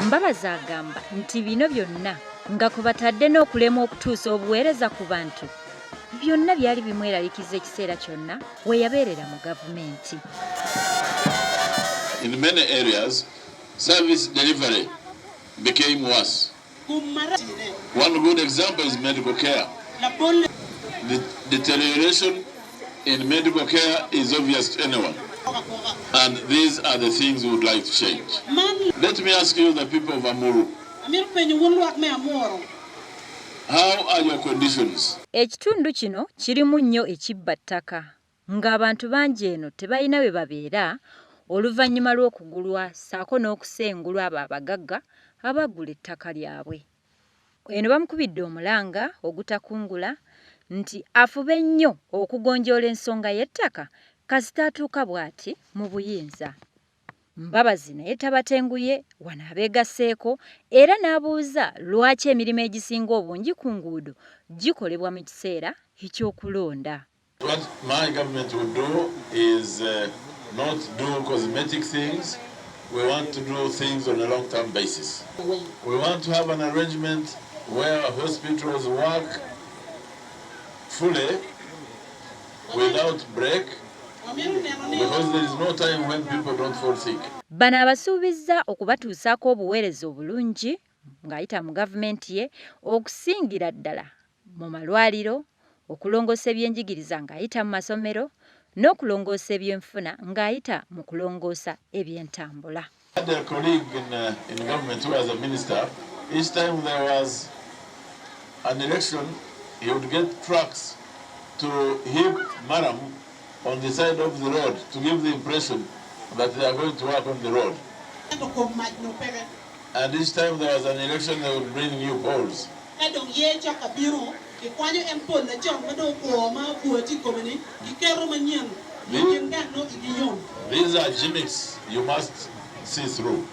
Mbabazi agamba nti bino byonna nga kubatadde n'okulema okutuusa obuweereza ku bantu byonna byali bimweralikiza ekiseera kyonna we yabeerera mu gavumenti. In many areas, service delivery became worse. One good example is medical care. The deterioration in medical care is obvious to anyone. And these are the things we would like to change. Let me ask you, the people of Amuru, how are your conditions? Ekitundu kino kirimu nnyo ekibba ttaka ng'abantu bangi eno tebalina we babeera oluvanyuma lw'okugulwa ssaako n'okusengulwa abo abagagga abagula ettaka lyabwe. Eno bamukubidde omulanga ogutakungula nti afube nnyo okugonjoola ensonga y'ettaka kasita atuuka bw'ati mu buyinza. Mbabazi naye tabatenguye wano abeegasseeko era n'abuuza lwaki emirimu egisinga obungi ku nguudo gikolebwa mu kiseera eky'okulonda. What my government will do is not do cosmetic things. We want to do things on a long-term basis. We want to have an arrangement where hospitals work fully without break, because there is no time when people don't fall sick. Bano abasuubizza okubatuusaako obuweereza obulungi ng'ayita mu gavumenti ye okusingira ddala mu malwaliro, okulongoosa ebyenjigiriza ng'ayita mu masomero n'okulongoosa ebyenfuna ng'ayita mu kulongoosa ebyentambula. I had a colleague in government who was a minister. Each time there was an election, he would get trucks to heap maram on the side of the road to give the impression that they are going to work on the road. And each time there was an election, they would bring new poles. These are gimmicks you must see through.